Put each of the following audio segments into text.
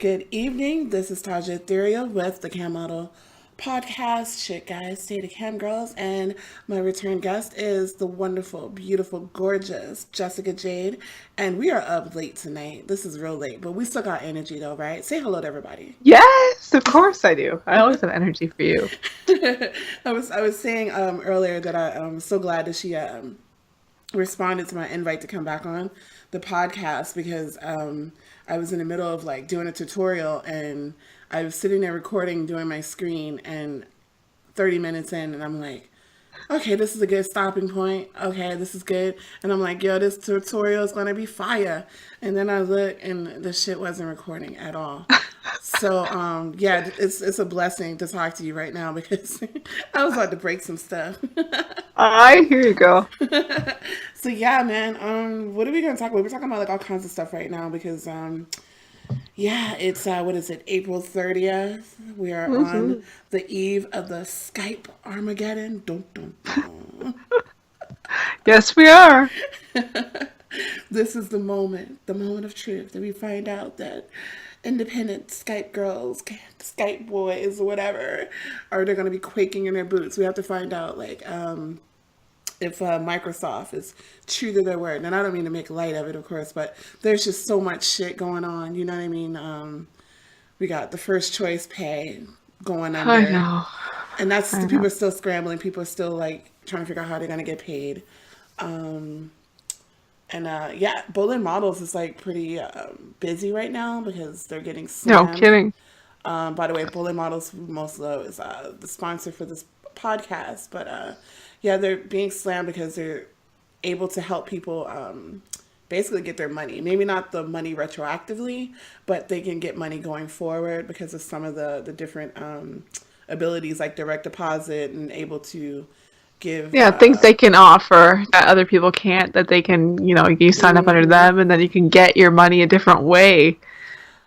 Good evening. This is Taja Ethereal with the Cam Model Podcast. Shit, guys, stay the Camgirls. And my return guest is the wonderful, beautiful, gorgeous Jessica Jade. And we are up late tonight. This is real late, but we still got energy though, right? Say hello to everybody. Yes, of course I do. I always have energy for you. I was saying earlier that I'm so glad that she responded to my invite to come back on the podcast because I was in the middle of like doing a tutorial and I was sitting there recording, doing my screen, and 30 minutes in, and I'm like, okay, this is a good stopping point. Okay, this is good. And I'm like, yo, this tutorial is gonna be fire. And then I look, and the shit wasn't recording at all. So yeah, it's a blessing to talk to you right now because I was about to break some stuff. I hear you, girl. So yeah, man. What are we gonna talk about? We're talking about like all kinds of stuff right now because yeah, it's what is it? April 30th. We are hmm on the eve of the Skype Armageddon. Dun, dun, dun. Yes, we are. This is the moment of truth that we find out that independent Skype girls, Skype boys, or whatever, are they're gonna be quaking in their boots. We have to find out like if Microsoft is true to their word. And I don't mean to make light of it, of course, but there's just so much shit going on. You know what I mean? We got the first choice pay going I under, know. and that's I the people know. are still scrambling. People are still like trying to figure out how they're gonna get paid. Um, and yeah, Bolin Models is like pretty busy right now because they're getting No slammed. kidding. By the way, Bullet Models Most Low is the sponsor for this podcast. But yeah, they're being slammed because they're able to help people basically get their money. Maybe not the money retroactively, but they can get money going forward because of some of the different abilities like direct deposit and able to give. Yeah, things they can offer that other people can't, that they can, you sign up under Mhm. them and then you can get your money a different way.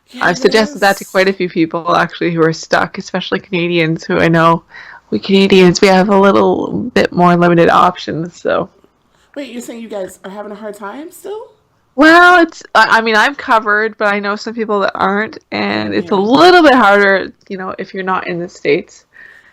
Yeah, I've suggested that to there's. quite a few people actually who are stuck, especially Canadians who I know we Canadians, we have a little bit more limited options, so. Wait, you're saying you guys are having a hard time still? Well, I mean, I'm covered, but I know some people that aren't, and it's a Yeah, little bit harder, if you're not in the States.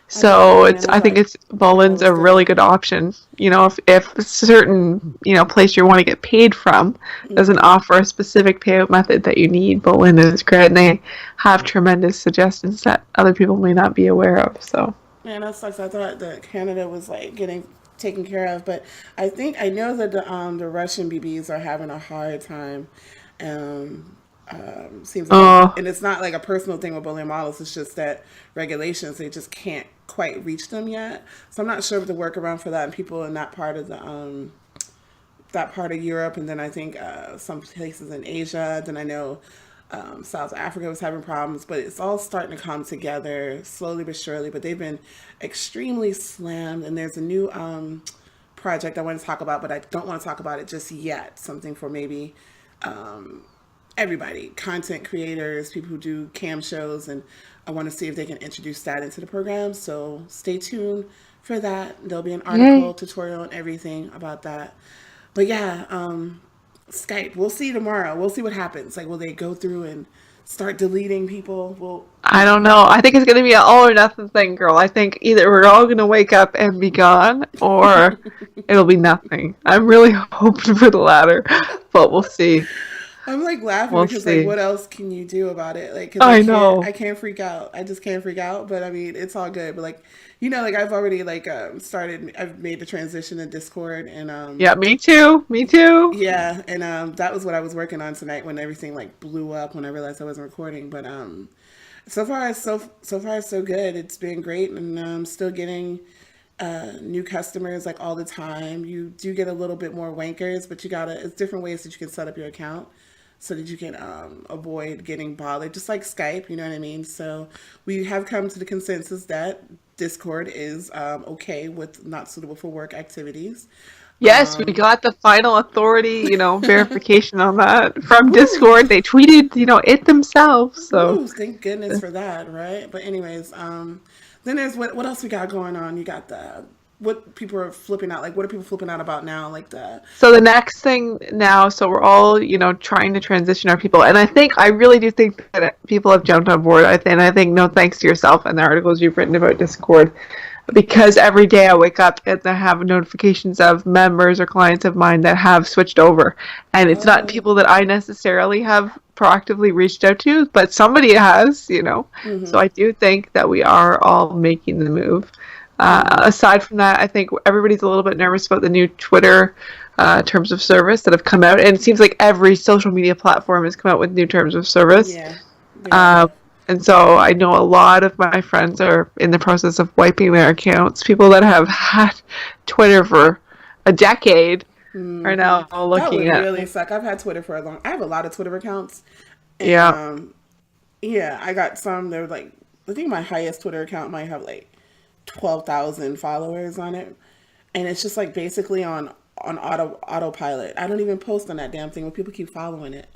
So I I know think like it's Bolin's Nicole's a really there. good option. If a certain, place you want to get paid from doesn't Hmm. offer a specific payout method that you need, Bolin is great, and they have tremendous suggestions that other people may not be aware of. So, Man, that sucks. I thought that Canada was like getting taken care of, but I know that the Russian BBs are having a hard time. Seems like, oh, and it's not like a personal thing with bullying models. It's just that regulations they just can't quite reach them yet. So I'm not sure of the workaround for that. And people in that part of Europe, and then I think some places in Asia. Then I know South Africa was having problems, but it's all starting to come together slowly but surely. But they've been extremely slammed, and there's a new project I want to talk about, but I don't want to talk about it just yet. Something for maybe everybody, content creators, people who do cam shows, and I want to see if they can introduce that into the program. So stay tuned for that. There'll be an article, yay. tutorial, and everything about that. But yeah, Skype. We'll see tomorrow. We'll see what happens. Like, will they go through and start deleting people? Well, I don't know. I think it's going to be an all or nothing thing, girl. I think either we're all going to wake up and be gone, or it'll be nothing. I'm really hoping for the latter, but we'll see. I'm like laughing We'll because like, see. what else can you do about it? Like, because I know. I can't freak out. I just can't freak out. But I mean, it's all good. But like, like I've already like started. I've made the transition to Discord, and Yeah, me too. Me too. yeah, and that was what I was working on tonight when everything like blew up when I realized I wasn't recording. But so far so good. It's been great, and I'm still getting new customers like all the time. You do get a little bit more wankers, but you gotta. It's different ways that you can set up your account so that you can avoid getting bothered, just like Skype. You know what I mean? So we have come to the consensus that Discord is okay with not suitable for work activities. Yes, we got the final authority, verification on that from Woo! Discord. They tweeted, it themselves. So, Woo! Thank goodness for that, right? But anyways, then there's what else we got going on? You got the what people are flipping out. Like, what are people flipping out about now? Like the So the next thing now, so we're all, trying to transition our people. And I really do think that people have jumped on board. And I think no thanks to yourself and the articles you've written about Discord. Because every day I wake up and I have notifications of members or clients of mine that have switched over. And it's not people that I necessarily have proactively reached out to, but somebody has, Mm-hmm. So I do think that we are all making the move. Aside from that, I think everybody's a little bit nervous about the new Twitter terms of service that have come out. And it seems like every social media platform has come out with new terms of service. Yeah. And so I know a lot of my friends are in the process of wiping their accounts. People that have had Twitter for a decade are now looking that would at. really suck. I've had Twitter for a long. I have a lot of Twitter accounts. And, Yeah. Yeah, I got some. They're like, I think my highest Twitter account might have like 12,000 followers on it, and it's just like basically on autopilot. I don't even post on that damn thing, but people keep following it.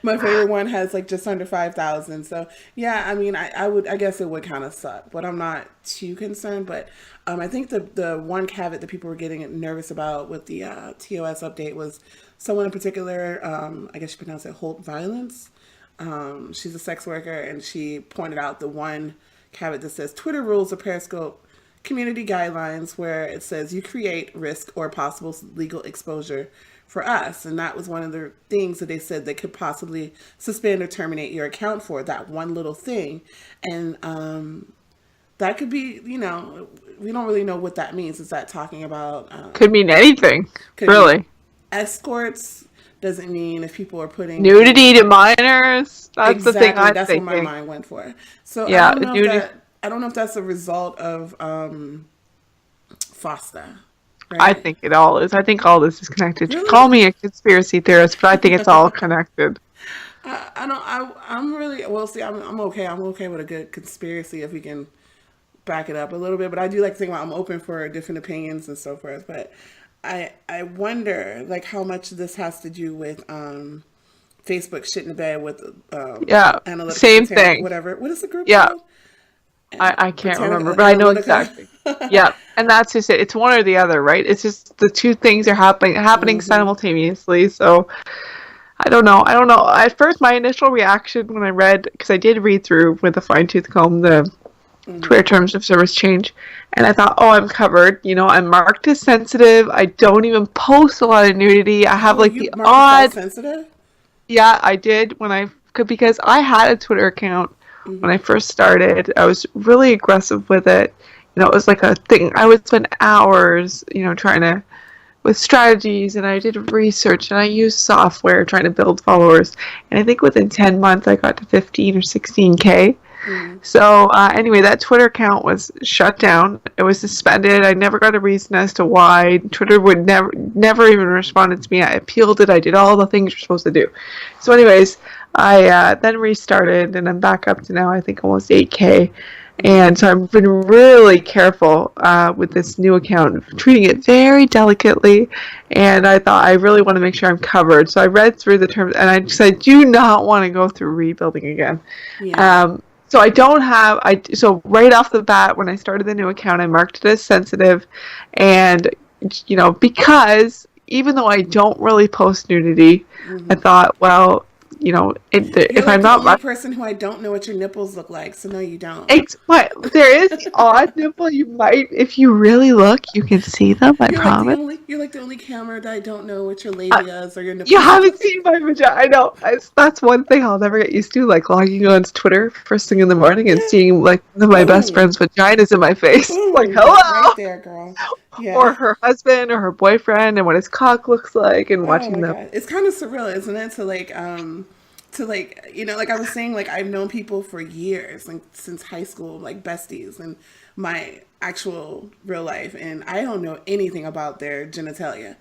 My favorite one has like just under 5,000. So yeah, I mean, I guess it would kind of suck, but I'm not too concerned. But I think the one caveat that people were getting nervous about with the TOS update was someone in particular. I guess you pronounce it Holt Violence. She's a sex worker, and she pointed out the one caveat that says Twitter rules of Periscope community guidelines, where it says you create risk or possible legal exposure for us. And that was one of the things that they said they could possibly suspend or terminate your account for, that one little thing. And that could be, we don't really know what that means. Is that talking about Could mean anything, could really. mean escorts? Doesn't mean if people are putting Nudity to minors. That's the thing I'm that's thinking. what my mind went for. So Yeah, I don't know if that's a result of FOSTA. Right? I think it all is. I think all this is connected. Really? Call me a conspiracy theorist, but I think it's all connected. I'm really, well, see, I'm okay. I'm okay with a good conspiracy if we can back it up a little bit. But I do like to think about, I'm open for different opinions and so forth. But I wonder like how much this has to do with Facebook shitting the bed with Yeah, analytical same thing. whatever. What is the group Yeah. called? I can't Botanical remember, but I know Analytica. exactly. Yeah, and that's just it. It's one or the other, right? It's just the two things are happening simultaneously. So I don't know. At first, my initial reaction when I read, because I did read through with a fine tooth comb the Twitter terms of service change, and I thought, oh, I'm covered. I'm marked as sensitive. I don't even post a lot of nudity. I have like You the marked odd. that sensitive? Yeah, I did because I had a Twitter account when I first started. I was really aggressive with it. It was like a thing. I would spend hours, trying to, with strategies, and I did research, and I used software trying to build followers. And I think within 10 months, I got to 15 or 16K. So anyway, that Twitter account was shut down. It was suspended. I never got a reason as to why. Twitter would never even responded to me. I appealed it. I did all the things you're supposed to do. So anyways, I then restarted, and I'm back up to now, I think, almost 8K. And so I've been really careful with this new account, treating it very delicately. And I thought I really want to make sure I'm covered. So I read through the terms, and I do not want to go through rebuilding again. Yeah. So I don't have, so right off the bat, when I started the new account, I marked it as sensitive. And, because even though I don't really post nudity, I thought, well, if I'm not the only person who I don't know what your nipples look like, so no, you don't. There is the odd nipple. You might, if you really look, you can see them. I promise. You're like the only camera that I don't know what your labias or your nipples. You haven't seen my vagina. I know. That's one thing I'll never get used to. Like logging on Twitter first thing in the morning and seeing like one of my best friend's vaginas in my face. Like, hello, right there, girl. Yeah. Or her husband or her boyfriend and what his cock looks like, and watching them. God. It's kind of surreal, isn't it? Like I was saying, like I've known people for years, like since high school, like besties, and my actual real life, and I don't know anything about their genitalia.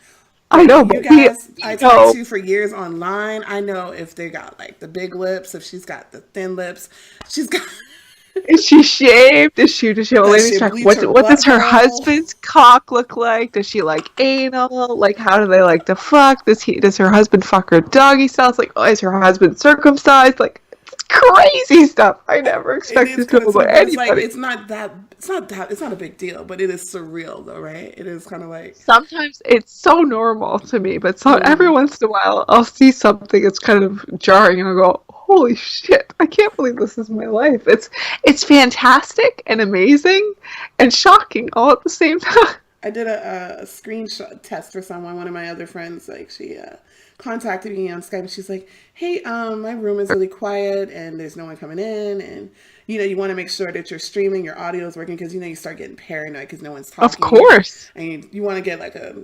I know, you guys I talked to for years online. I know if they got like the big lips, if she's got the thin lips, she's got. Is she shaved? Does she only check? What does her husband's cock look like? Does she like anal? Like, how do they like to fuck? Does her husband fuck her doggy style? It's like, oh, is her husband circumcised? Like, it's crazy stuff I never It is expected to kind know of about surreal, but it's like anybody. it's not a big deal, but it is surreal though, right? It is kind of like, Sometimes it's so normal to me, but every mm, once in a while I'll see something that's kind of jarring and I'll go, "Holy shit, I can't believe this is my life." It's fantastic and amazing and shocking all at the same time. I did a screenshot test for someone. One of my other friends, like she contacted me on Skype, and she's like, "Hey, my room is really quiet, and there's no one coming in, and you want to make sure that you're streaming, your audio is working, because you start getting paranoid because no one's Of talking, course. and you want to get like a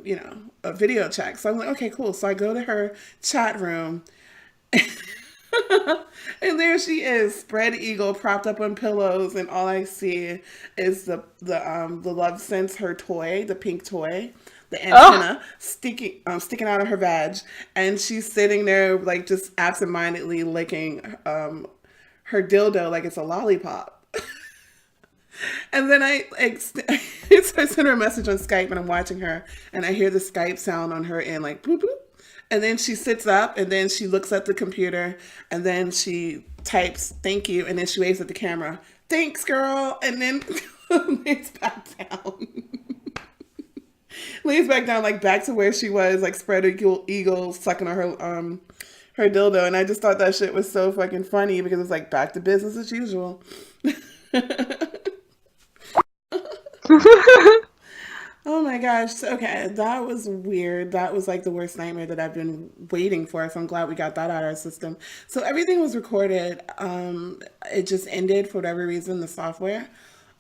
video check." So I'm like, "Okay, cool." So I go to her chat room, and there she is, spread eagle, propped up on pillows, and all I see is the Love Sense, her toy, the pink toy, the Oh, antenna sticking out of her vag, and she's sitting there like just absentmindedly licking her dildo like it's a lollipop. And then so I sent her a message on Skype, and I'm watching her, and I hear the Skype sound on her end, like boop boop. And then she sits up, and then she looks at the computer, and then she types "thank you," and then she waves at the camera, "Thanks, girl," and then lays back down, lays back down, like back to where she was, like spread eagle, sucking on her dildo. And I just thought that shit was so fucking funny because it's like back to business as usual. Oh my gosh. Okay, that was weird. That was like the worst nightmare that I've been waiting for. So I'm glad we got that out of our system. So everything was recorded. It just ended for whatever reason, the software.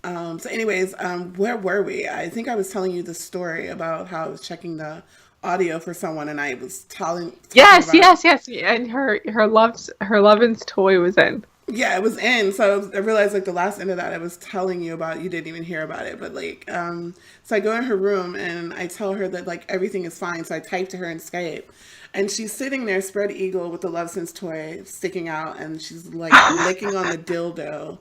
So anyways, where were we? I think I was telling you the story about how I was checking the audio for someone, and I was talking yes, about, yes, yes. And her lovin's toy was in. yeah, it was in. So I realized like the last end of that I was telling you about, you didn't even hear about it. But like, so I go in her room and I tell her that like everything is fine. So I type to her in Skype, and she's sitting there spread eagle with the Love Sense toy sticking out, and she's like licking on the dildo.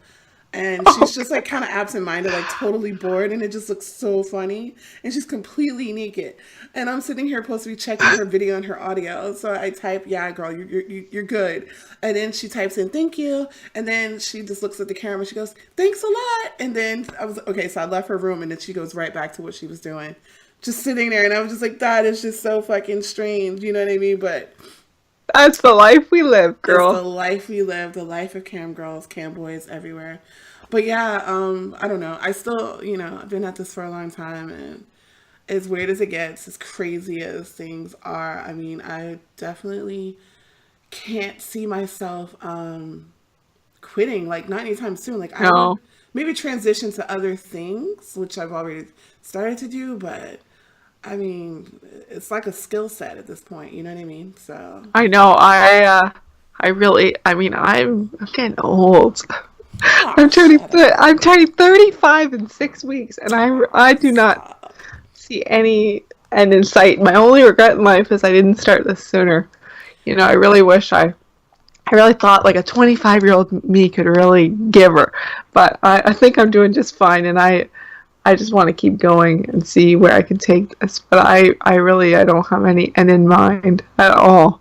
And she's Oh, just like kind of absent-minded, like totally bored, and it just looks so funny. And she's completely naked, and I'm sitting here supposed to be checking her video and her audio. So I type, "Yeah, girl, you're good." And then she types in "thank you," and then she just looks at the camera. She goes, "Thanks a lot." And then I was okay. So I left her room, and then she goes right back to what she was doing, just sitting there. And I was just like, that is just so fucking strange. You know what I mean? But that's the life we live, it's the girl. life we live, the life of cam girls, cam boys everywhere. But yeah, I don't know. I still, I've been at this for a long time, and as weird as it gets, as crazy as things are, I mean, I definitely can't see myself quitting, like not anytime soon. Like I would No. maybe transition to other things, which I've already started to do, but I mean, it's like a skill set at this point, you know what I mean? So, I know. I really. I mean, I'm getting old. oh, shut up. I'm turning 35 in 6 weeks, and I do not Stop. see any end in sight. My only regret in life is I didn't start this sooner. I really wish I really thought like a 25-year-old me could really give her, but I think I'm doing just fine, and I just want to keep going and see where I can take this. But I don't have any end in mind at all.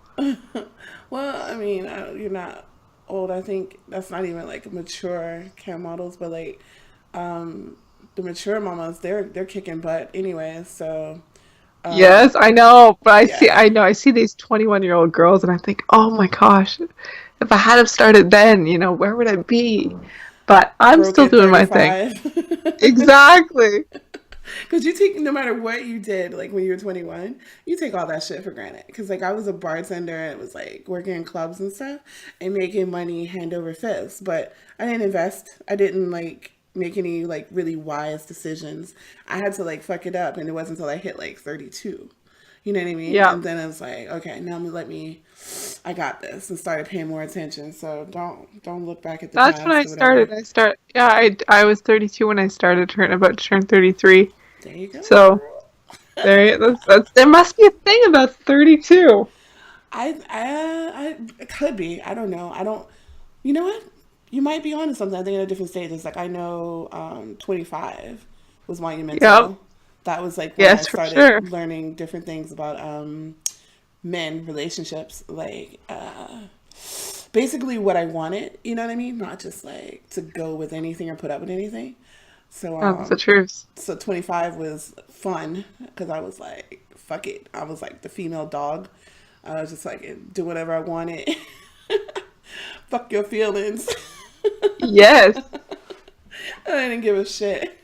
Well, I mean, you're not old. I think that's not even like mature cam models, but like um, the mature mamas, they're kicking butt anyway. So um, Yes, I know, but yeah, I see these 21-year-old girls, and I think, oh my gosh, if I had have started then, where would I be? But I'm broke still at doing my thing. 35. Exactly. Because you take, no matter what you did, like when you were 21, you take all that shit for granted. Because like I was a bartender, and it was like working in clubs and stuff and making money hand over fist. But I didn't invest. I didn't like make any like really wise decisions. I had to like fuck it up, and it wasn't until I hit like 32. You know what I mean? Yeah. And then I was like, okay, now I got this, and started paying more attention. So don't look back at the That's when I past or whatever. started. Yeah, I was 32 when I started, about to turn 33. There you go, So girl. there must be a thing about 32. It could be. I don't know. I don't. You know what? You might be onto something. I think at a different stages. Like I know, 25 was Yep. monumental. That was like when I Yes, for started sure. learning different things about men, relationships. Like, basically what I wanted. You know what I mean? Not just like to go with anything or put up with anything. So That's the truth. so 25 was fun because I was like, fuck it. I was like the female dog. I was just like, do whatever I wanted. Fuck your feelings. Yes. I didn't give a shit.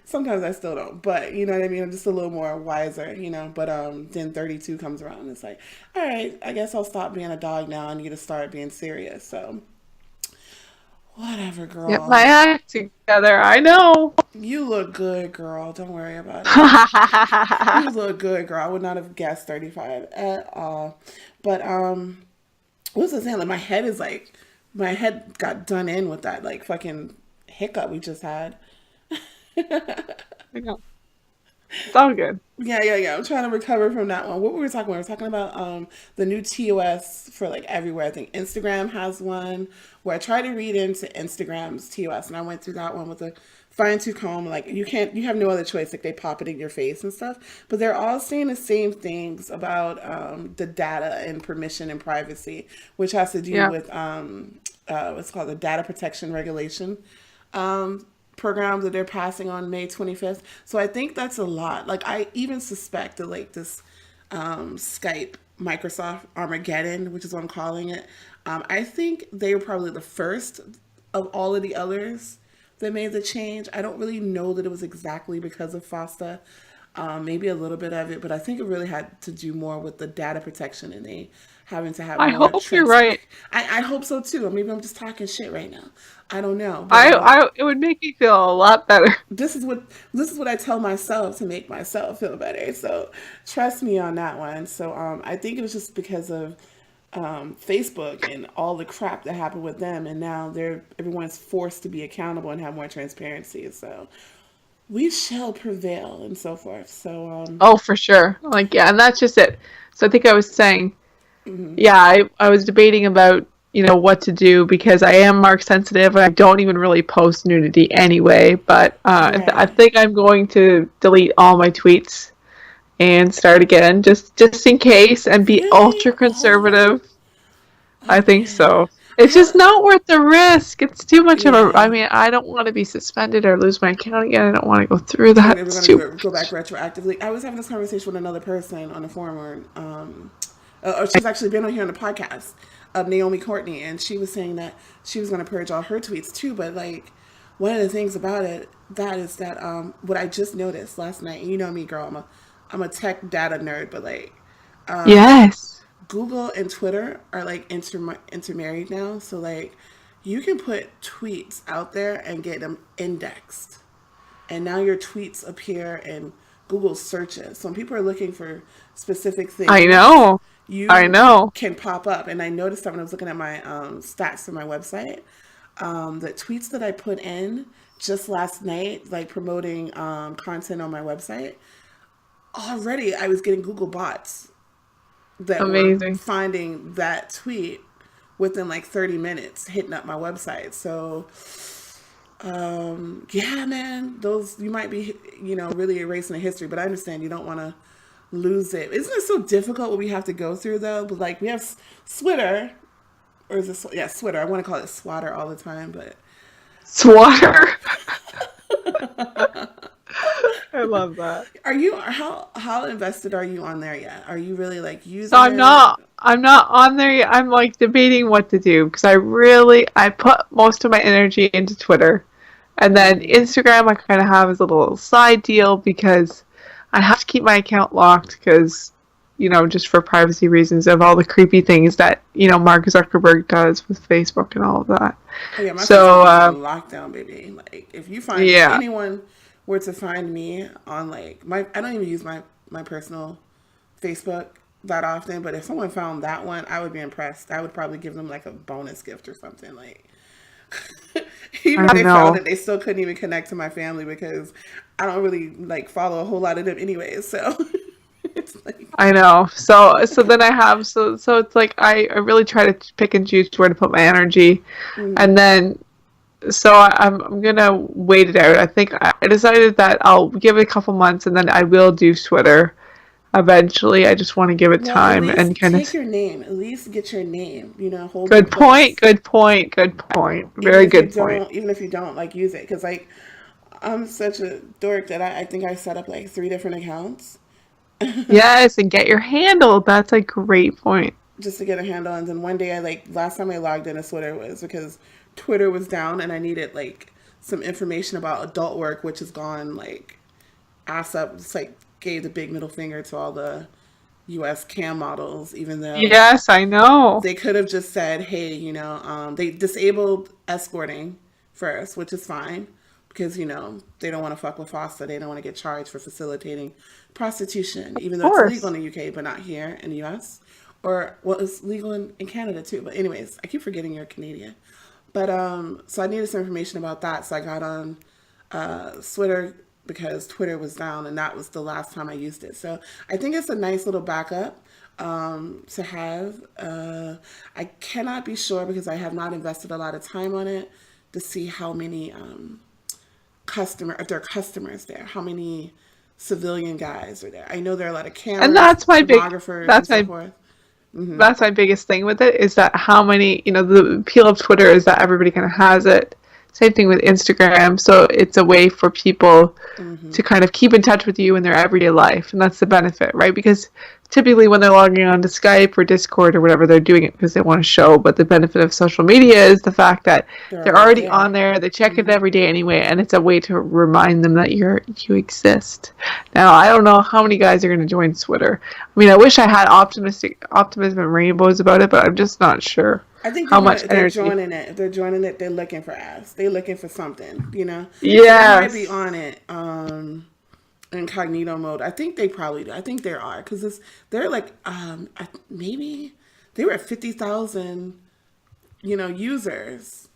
Sometimes I still don't, but you know what I mean? I'm just a little more wiser, you know. But then 32 comes around and it's like, all right, I guess I'll stop being a dog now. I need to start being serious. So whatever, Get girl. my act together. I know. You look good, girl. Don't worry about it. You look good, girl. I would not have guessed 35 at all. But what was I saying? Like my head got done in with that like fucking hiccup we just had. I know. It's all good. Yeah. I'm trying to recover from that one. What were we talking about? We were talking about the new TOS for like everywhere. I think Instagram has one where I try to read into Instagram's TOS, and I went through that one with a fine tooth comb. Like you have no other choice. Like they pop it in your face and stuff. But they're all saying the same things about the data and permission and privacy, which has to do with what's called the data protection regulation. Program that they're passing on May 25th. So I think that's a lot. Like I even suspect that like this Skype, Microsoft Armageddon, which is what I'm calling it. I think they were probably the first of all of the others that made the change. I don't really know that it was exactly because of FOSTA. Maybe a little bit of it, but I think it really had to do more with the data protection and they having to have I more hope you're right. I hope so too. Maybe I'm just talking shit right now. I don't know. But, It would make me feel a lot better. this is what I tell myself to make myself feel better. So trust me on that one. So I think it was just because of Facebook and all the crap that happened with them, and now everyone's forced to be accountable and have more transparency. So we shall prevail and so forth. So Oh, for sure. Like, yeah, and that's just it. So I think I was saying, yeah, I was debating about, what to do because I am mark sensitive and I don't even really post nudity anyway. But I right. think I'm going to delete all my tweets and start again, just in case, and be Really? ultra Oh, conservative. I oh think man. so. I It's just have not worth the risk. It's too much of a. I yeah. mean, I don't want to be suspended or lose my account again. I don't want to go through We're that. never It's gonna too go back much. retroactively. I was having this conversation with another person on the forum, or she's actually been on here on the podcast of Naomi Courtney, and she was saying that she was gonna purge all her tweets too. But like, one of the things about it that is that what I just noticed last night. And you know me, girl. I'm a tech data nerd, but like Yes. Google and Twitter are like intermarried now. So like, you can put tweets out there and get them indexed, and now your tweets appear in Google searches. So when people are looking for specific I things, know. I you know. can pop up. And I noticed that when I was looking at my stats for my website, the tweets that I put in just last night, like promoting content on my website, already I was getting Google bots that were Amazing. finding that tweet within like 30 minutes, hitting up my website. So yeah, man, those you might be, really erasing the history, but I understand you don't want to lose it. Isn't it so difficult what we have to go through though? But like we have Switter, or is it yeah Switter? I want to call it Swatter all the time, but Swatter. I love that. are you how invested are you on there yet? Are you really like So using it? I'm not on there yet. I'm like debating what to do because I put most of my energy into Twitter. And then Instagram I kind of have as a little side deal because I have to keep my account locked because, just for privacy reasons of all the creepy things that, Mark Zuckerberg does with Facebook and all of that. Oh yeah, my Facebook So, is on lockdown, baby. Like if yeah, anyone were to find me on like I don't even use my personal Facebook that often, but if someone found that one, I would be impressed. I would probably give them like a bonus gift or something. Like even if I they found know. it, they still couldn't even connect to my family because I don't really like follow a whole lot of them anyways. So it's like I know. So then I have so it's like I really try to pick and choose where to put my energy, and then I'm gonna wait it out. I think I decided that I'll give it a couple months and then I will do Twitter. eventually. I just want to give it Well, at time and least kind of. take your name. At least get your name. Hold your Good point. place. Good point. Good point. Very good point. Even if you don't like use it, because like I'm such a dork that I think I set up like 3 different accounts Yes, and get your handle. That's a great point. just to get a handle. And then one day, I like last time I logged into Twitter was because Twitter was down, and I needed like some information about adult work, which has gone like ass up. It's like gave the big middle finger to all the U.S. cam models, even though Yes, I know. they could have just said, hey, they disabled escorting first, which is fine because, they don't want to fuck with FOSTA. They don't want to get charged for facilitating prostitution, even Of though it's legal course. in the UK, but not here in the US. Or, well, it's legal in Canada too. But, anyways, I keep forgetting you're Canadian. But, so I needed some information about that. So I got on Twitter because Twitter was down, and that was the last time I used it. So I think it's a nice little backup to have. I cannot be sure because I have not invested a lot of time on it to see how many if there are customers there, how many civilian guys are there. I know there are a lot of And cameras, photographers, and so forth. that's my biggest thing with it is that how many, the appeal of Twitter is that everybody kind of has it. Same thing with Instagram. So it's a way for people to kind of keep in touch with you in their everyday life. And that's the benefit, right? Because typically when they're logging on to Skype or Discord or whatever, they're doing it because they want to show. But the benefit of social media is the fact that They're they're already already there. on there. They check it every day anyway. And it's a way to remind them that you exist. Now, I don't know how many guys are going to join Twitter. I mean, I wish I had optimism and rainbows about it, but I'm just not sure I think how much if they're energy. joining it. If they're joining it, they're looking for ass. They're looking for something. So they might be Yes. on it incognito mode. I think they probably do. I think they are because they're like maybe they were at 50,000 users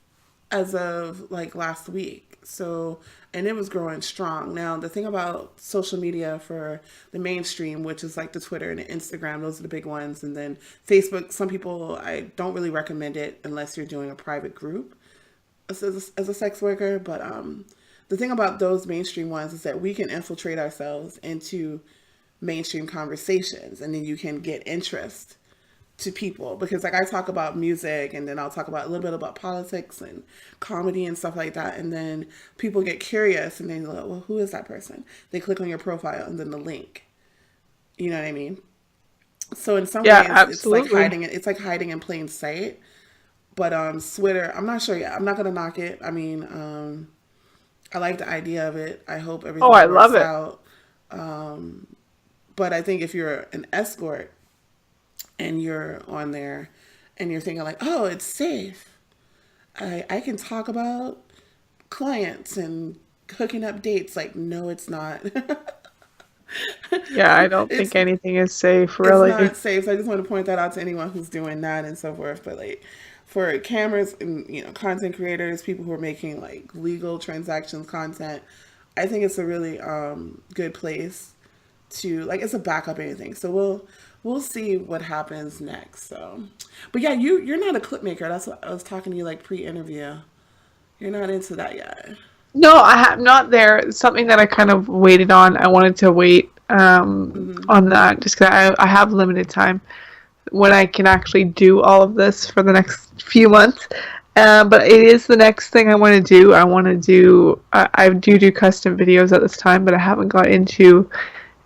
as of like last week. So, and it was growing strong. Now, the thing about social media for the mainstream, which is like the Twitter and the Instagram, those are the big ones. And then Facebook, some people, I don't really recommend it unless you're doing a private group as a sex worker. But the thing about those mainstream ones is that we can infiltrate ourselves into mainstream conversations, and then you can get interest to people because like I talk about music, and then I'll talk about a little bit about politics and comedy and stuff like that, and then people get curious and they're like, well, who is that person? They click on your profile and then the link, you know what I mean? So in some Yeah, ways absolutely. it's like hiding in plain sight. But Twitter, I'm not sure yet. I'm not gonna knock it. I mean, I like the idea of it. I hope Oh, I everything love works it. out. But I think if you're an escort and you're on there and you're thinking like, oh, it's safe. I can talk about clients and hooking up dates. Like, no, it's not. Yeah, I don't it's think anything is safe, it's really. not safe. So I just want to point that out to anyone who's doing that and so forth. But like for cameras and content creators, people who are making like legal transactions content, I think it's a really good place to like it's a backup anything. So we'll see what happens next. So, but yeah, you're not a clip maker. That's what I was talking to you like pre-interview. You're not into that yet. No, I have not there. It's something that I kind of waited on. I wanted to wait on that just because I have limited time when I can actually do all of this for the next few months. But it is the next thing I want to do. I want to do, I do custom videos at this time, but I haven't got into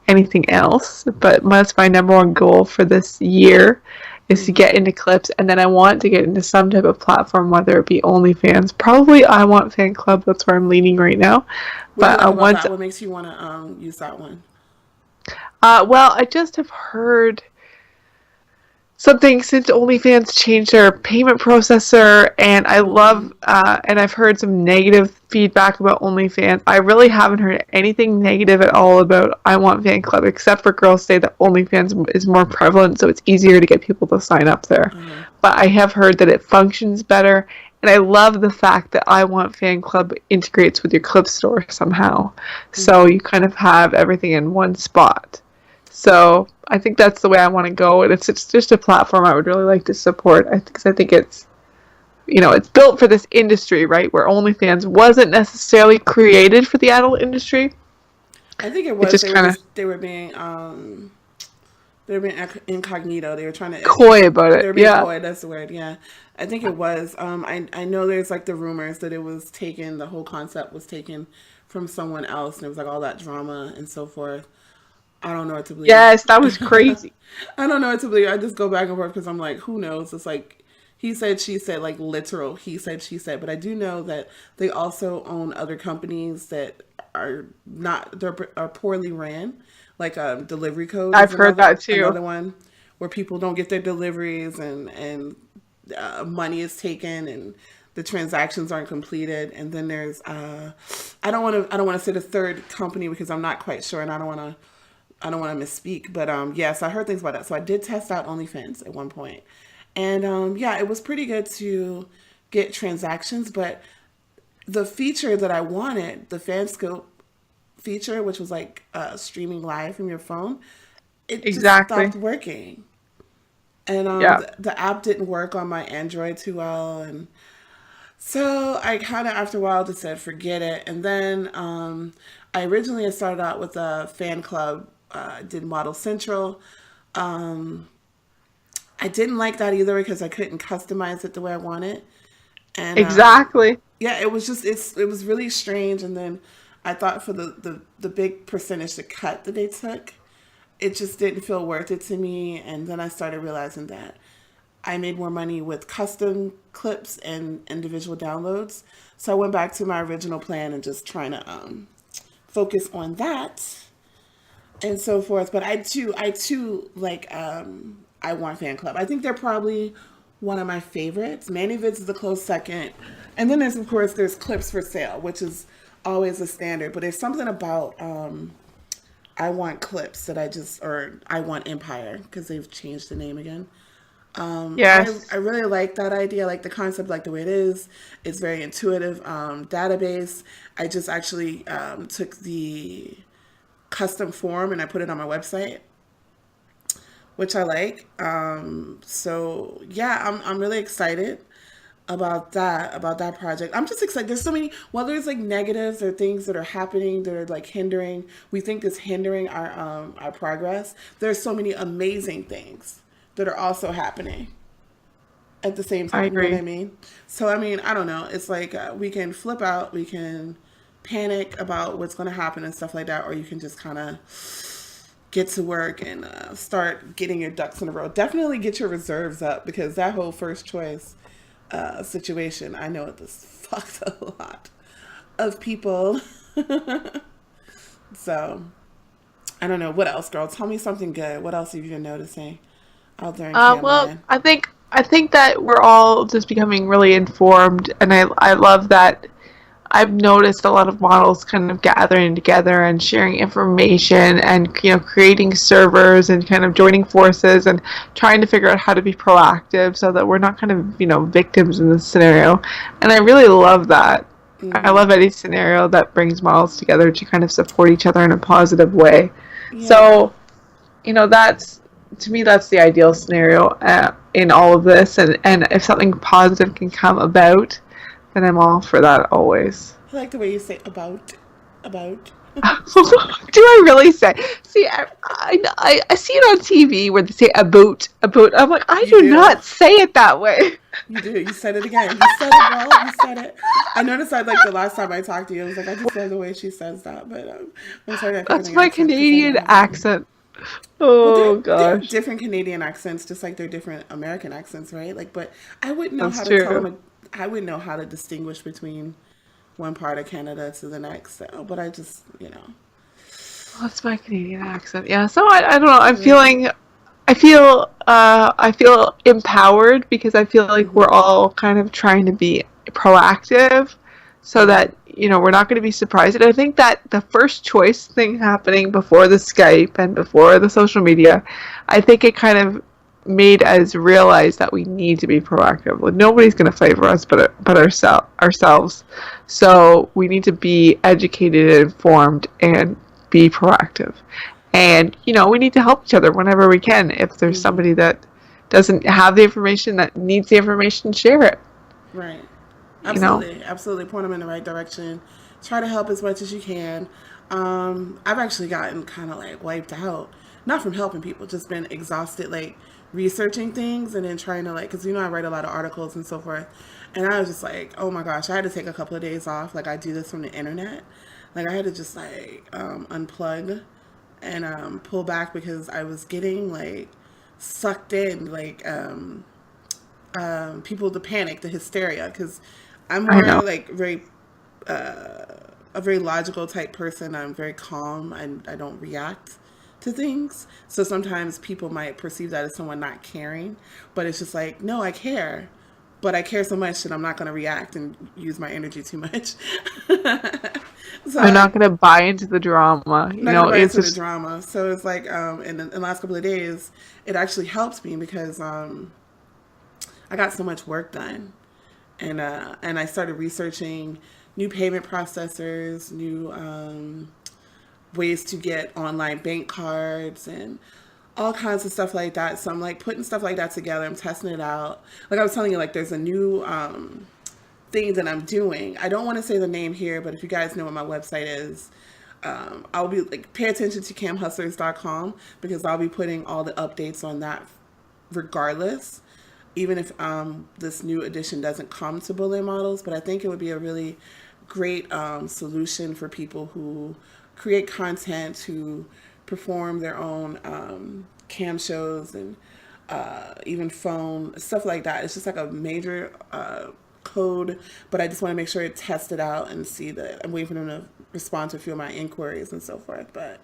anything else. But that's my number one goal for this year is to get into clips, and then I want to get into some type of platform, whether it be OnlyFans. Probably I Want Fan Club. That's where I'm leaning right now. What do you But I like about want, that? What makes you want to use that one? well, I just have heard something since OnlyFans changed their payment processor, and I love, and I've heard some negative feedback about OnlyFans. I really haven't heard anything negative at all about I Want Fan Club, except for girls say that OnlyFans is more prevalent, so it's easier to get people to sign up there. But I have heard that it functions better, and I love the fact that I Want Fan Club integrates with your clip store somehow. So you kind of have everything in one spot. So I think that's the way I want to go, and it's just a platform I would really like to support. Because I think it's it's built for this industry, right? Where OnlyFans wasn't necessarily created for the adult industry. I think it It was. just kind of They were being they were being incognito. They were trying to Coy about they it. were being Yeah. coy. That's the word. Yeah, I think it was. I know there's like the rumors that it was taken. The whole concept was taken from someone else, and it was like all that drama and so forth. I don't know what to believe. Yes, that was crazy. I don't know what to believe. I just go back and forth because I'm like, who knows? It's like he said, she said, like literal he said, she said. But I do know that they also own other companies that are not are poorly ran. Like delivery code is I've heard that too. another one where people don't get their deliveries and money is taken and the transactions aren't completed. And then there's I don't want to say the third company because I'm not quite sure and I don't want to misspeak, but yes, I heard things about that. So I did test out OnlyFans at one point, and yeah, it was pretty good to get transactions. But the feature that I wanted, the Fanscope feature, which was like streaming live from your phone, it just Exactly. stopped working, and Yeah. the app didn't work on my Android too well, and so I kind of after a while just said forget it. And then I originally had started out with a fan club, did Model Central. I didn't like that either because I couldn't customize it the way I wanted. And Exactly. yeah, it was just it was really strange. And then I thought for the big percentage to cut that they took, it just didn't feel worth it to me. And then I started realizing that I made more money with custom clips and individual downloads. So I went back to my original plan and just trying to focus on that and so forth. But I too like I Want Fan Club. I think they're probably one of my favorites. ManyVids is a close second, and then there's of course there's Clips for Sale, which is always a standard. But there's something about I Want Clips that I just or I Want Empire because they've changed the name again. I Yes. really like that idea, like the concept, like the way it is. It's very intuitive. Database. I just actually took the custom form and I put it on my website, which I like. So yeah, I'm really excited about that project. I'm just excited. There's so many whether it's like negatives or things that are happening that are like hindering. We think is hindering our progress. There's so many amazing things that are also happening at the same I time. You know what I agree. mean? So I mean, I don't know. It's like we can flip out, we can panic about what's going to happen and stuff like that, or you can just kind of get to work and start getting your ducks in a row. Definitely get your reserves up because that whole first choice situation, I know it just fucked a lot of people. So I don't know what else, girl. Tell me something good. What else have you been noticing out there in Well, Camland? I think that we're all just becoming really informed, and I love that I've noticed a lot of models kind of gathering together and sharing information and creating servers and kind of joining forces and trying to figure out how to be proactive so that we're not kind of victims in this scenario. And I really love that. I Mm-hmm. love any scenario that brings models together to kind of support each other in a positive way. Yeah. So that's to me that's the ideal scenario in all of this, and if something positive can come about, then I'm all for that always. I like the way you say about. Do I really say? See, I see it on TV where they say about. I'm like, I You do do. not say it that way. You do. You said it again. You said it, girl. You said it. I noticed that like the last time I talked to you, I was like, I just love the way she says that. But I'm sorry I couldn't That's bring an my accent to say that. Canadian I was like, accent. well, Oh they're gosh, different Canadian accents, just like they're different American accents, right? Like, but I wouldn't know that's how to tell true. them. I wouldn't know how to distinguish between one part of Canada to the next. So, but I just, That's my Canadian accent. Yeah. So I don't know. yeah. I feel empowered because I feel like we're Mm-hmm. all kind of trying to be proactive so Mm-hmm. that we're not going to be surprised. And I think that the first choice thing happening before the Skype and before the social media, I think it kind of made us realize that we need to be proactive. Like, nobody's going to fight for us but ourselves. So we need to be educated and informed and be proactive. And we need to help each other whenever we can. If there's Mm-hmm. somebody that doesn't have the information, that needs the information, share it. Right. You know, Absolutely. Absolutely. Point them in the right direction. Try to help as much as you can. I've actually gotten kind of like wiped out. not from helping people, just been exhausted, like researching things and then trying to like, because I write a lot of articles and so forth, and I was just like, oh my gosh, I had to take a couple of days off. Like I do this from the internet, like I had to just like unplug and pull back because I was getting like sucked in, like people, the panic, the hysteria, because I'm more like very a very logical type person. I'm very calm and I don't react to things. So sometimes people might perceive that as someone not caring, but it's just like, no, I care. But I care so much that I'm not going to react and use my energy too much. So I'm not going to buy into the drama. You know, it's just the drama. So it's like, in the last couple of days, it actually helps me because I got so much work done, and I started researching new payment processors, new ways to get online bank cards and all kinds of stuff like that. So I'm like putting stuff like that together. I'm testing it out. Like I was telling you, like there's a new thing that I'm doing. I don't want to say the name here, but if you guys know what my website is, I'll be like, pay attention to camhustlers.com because I'll be putting all the updates on that regardless, even if this new edition doesn't come to bullet models. But I think it would be a really great solution for people who create content, who perform their own cam shows and even phone stuff like that. It's just like a major code, but I just want to make sure it tested out and see that. I'm waiting for them to respond to a few of my inquiries and so forth, but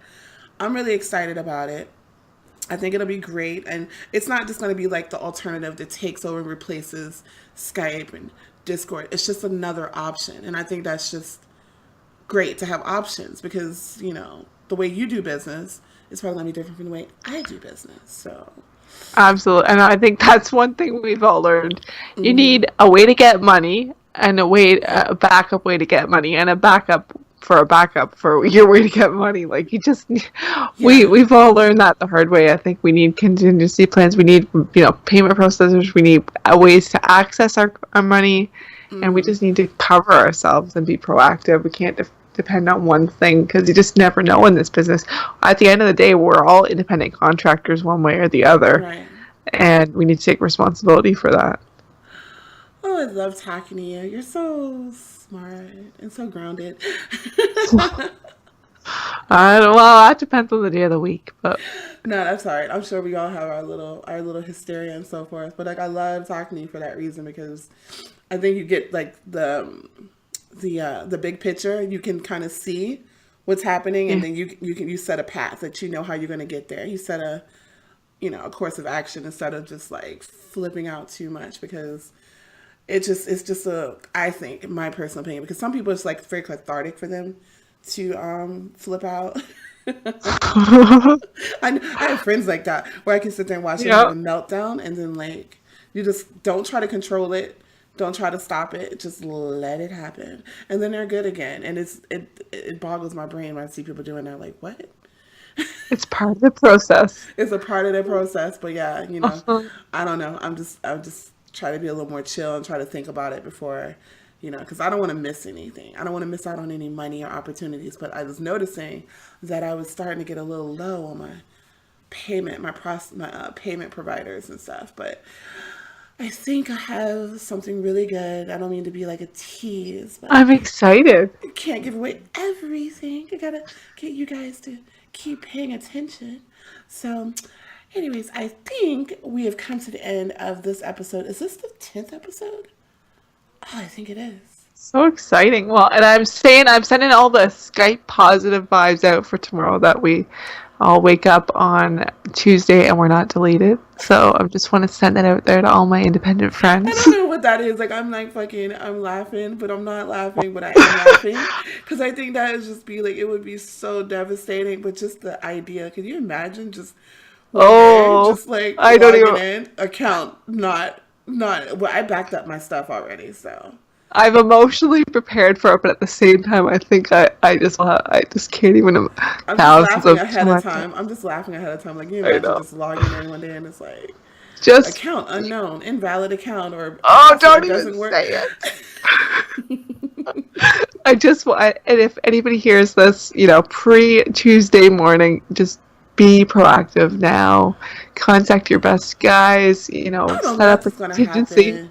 I'm really excited about it. I think it'll be great, and it's not just going to be like the alternative that takes over and replaces Skype and Discord. It's just another option, and I think that's just great to have options because, you know, the way you do business is probably going to be different from the way I do business. So absolutely. And I think that's one thing we've all learned. You need a way to get money and a backup way to get money and a backup for your way to get money. Like you just, we've all learned that the hard way. I think we need contingency plans. We need, payment processors. We need ways to access our money, and we just need to cover ourselves and be proactive. We can't depend on one thing because you just never know in this business. At the end of the day, we're all independent contractors one way or the other, right. And we need to take responsibility for that. Oh, I love talking to you. You're so smart and so grounded. Well, that depends on the day of the week, but no, that's all right. I'm sure we all have our little hysteria and so forth. But like, I love talking to you for that reason because I think you get like the big picture. You can kind of see what's happening, and then you set a path that you know how you're going to get there. You set a course of action instead of just like flipping out too much because it's just I think, in my personal opinion, because some people it's like very cathartic for them to flip out. I have friends like that where I can sit there and watch them have a meltdown, and then like you just don't try to control it, don't try to stop it, just let it happen, and then they're good again. And it boggles my brain when I see people doing that. Like, what? It's part of the process. It's a part of the process, but yeah, I don't know. I'm just try to be a little more chill and try to think about it before, because I don't want to miss anything. I don't want to miss out on any money or opportunities. But I was noticing that I was starting to get a little low on my payment, my payment providers and stuff. But I think I have something really good. I don't mean to be like a tease, but I'm excited. I can't give away everything. I gotta get you guys to keep paying attention. So anyways, I think we have come to the end of this episode. Is this the 10th episode? Oh, I think it is. So exciting. Well, and I'm sending all the Skype positive vibes out for tomorrow that we all wake up on Tuesday and we're not deleted. So I just want to send that out there to all my independent friends. I don't know what that is. Like, I'm laughing, but I'm not laughing, but I am laughing. Because I think that would just be like, it would be so devastating. But just the idea, can you imagine just just like I don't even in, account not well, I backed up my stuff already, so I'm emotionally prepared for it, but at the same time I think I just can't even. I'm just laughing ahead of time. Like, you imagine just logging in one day and it's like just account unknown, invalid account, or don't even work. Say it. And if anybody hears this, pre-Tuesday morning, just be proactive now. Contact your best guys. I don't Set know up that's a what's gonna contingency. happen.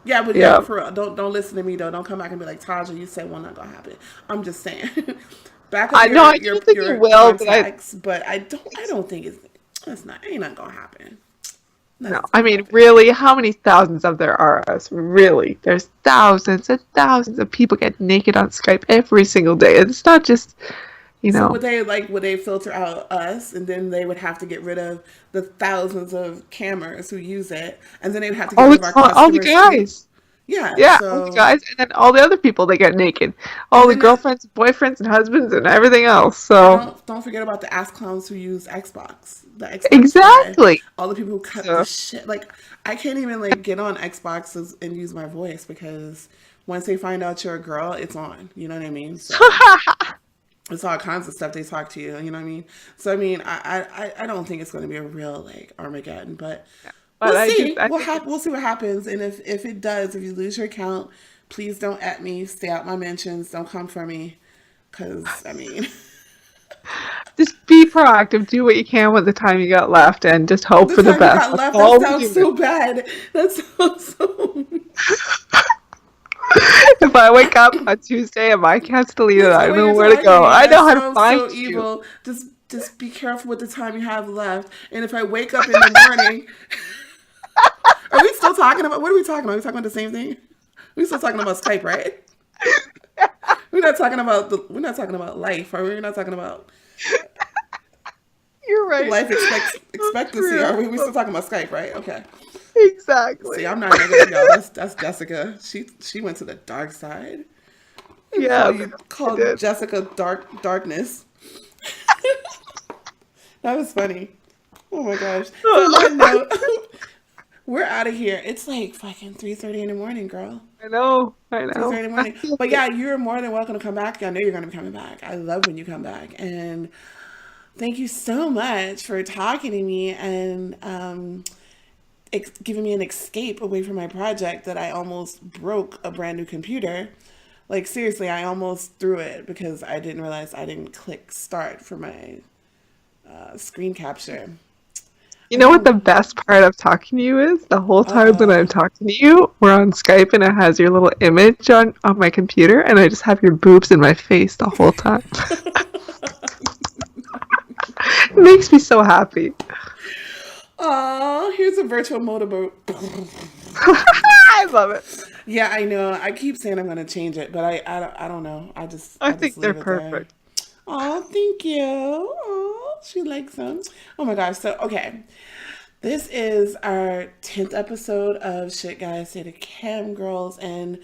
Yeah, but yeah, Yeah. but for real, don't listen to me though. Don't come back and be like, Taja, you said one not gonna happen. I'm just saying. Back up I know. I your don't think it your will, but contacts, but I don't think it's not ain't not gonna happen. no. Nothing's I gonna mean, happen. really, how many thousands of there are us? Really, there's thousands and thousands of people get naked on Skype every single day. It's not just, you So know. would they filter out us and then they would have to get rid of the thousands of cameras who use it and then they would have to get rid of our All the customers too? guys. Yeah, Yeah, all the so guys, and then all the other people they get naked, and all the then that girlfriends, boyfriends, and husbands, and everything else. and So don't forget about the ass clowns who use Xbox, the Xbox guy, exactly. all the people who cut the So shit. Like I can't even like get on Xboxes and use my voice because once they find out you're a girl, it's on. You know what I mean? So it's all kinds of stuff they talk to you. You know what I mean? So I mean, I don't think it's going to be a real like Armageddon, but but we'll I do. see. I think We'll see what happens. And if it does, if you lose your account, please don't at me. Stay out my mentions. Don't come for me, because I mean. just be proactive. Do what you can with the time you got left, and just hope The for the time you best. got That's left, that all we sounds do. so bad. That sounds so. If I wake up on Tuesday and my cat's deleted, That's I the don't way know you're where to go. talking. I That know how to sounds find so you. evil. Just be careful with the time you have left. And if I wake up in the morning, are we still talking about? What are we talking about? Are we talking about the same thing? We still talking about Skype, right? We're not talking about life, or we're not talking about You're right. life That's expectancy. Are true. we? We still talking about Skype, right? Okay. See, Exactly. I'm not negative, y'all. That's Jessica. She went to the dark side. Yeah, I Called did. Jessica Darkness. That was funny. Oh my gosh. So on that note, we're out of here. It's like fucking 3:30 in the morning, girl. I know. I Three know. thirty in the I morning. feel But it. yeah, you're more than welcome to come back. I know you're gonna be coming back. I love when you come back. And thank you so much for talking to me and giving me an escape away from my project that I almost broke a brand new computer. Like seriously, I almost threw it because I didn't realize I didn't click start for my screen capture. You I know what the can't. best part of talking to you is? The whole Uh time that I'm oh. talking to you, we're on Skype and it has your little image on my computer, and I just have your boobs in my face the whole time. It makes me so happy. Oh, here's a virtual motorboat. I love it. Yeah, I know. I keep saying I'm gonna change it, but I don't know. I I just think they're leave it there. perfect. Oh, thank you. Oh, she likes them. Oh my gosh. So okay, this is our 10th episode of Shit Guys Say to Cam Girls, and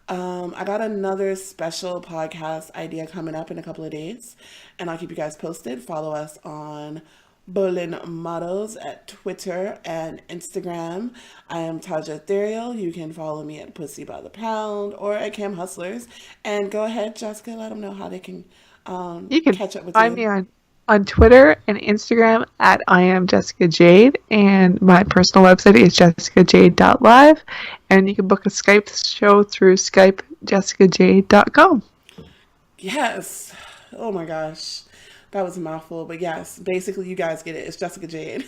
I got another special podcast idea coming up in a couple of days, and I'll keep you guys posted. Follow us on Berlin Models at Twitter and Instagram. I am Taja Ethereal. You can follow me at Pussy by the Pound or at Cam Hustlers. And go ahead, Jessica, let them know how they can You can catch up with find you. me on Twitter and Instagram at I am Jessica Jade, and my personal website is jessicajade.live, and you can book a Skype show through skypejessicajade.com. Yes. Oh my gosh. That was a mouthful, but yes, basically you guys get it. It's Jessica Jade.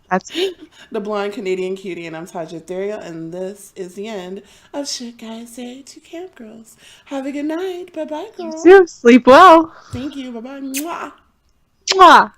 That's me. The blonde Canadian cutie, and I'm Taja Ethereal, and this is the end of Shit Guys Say to Camp Girls. Have a good night. Bye bye, You girl. too. Sleep well. Thank you. Bye bye. Mwah. Mwah.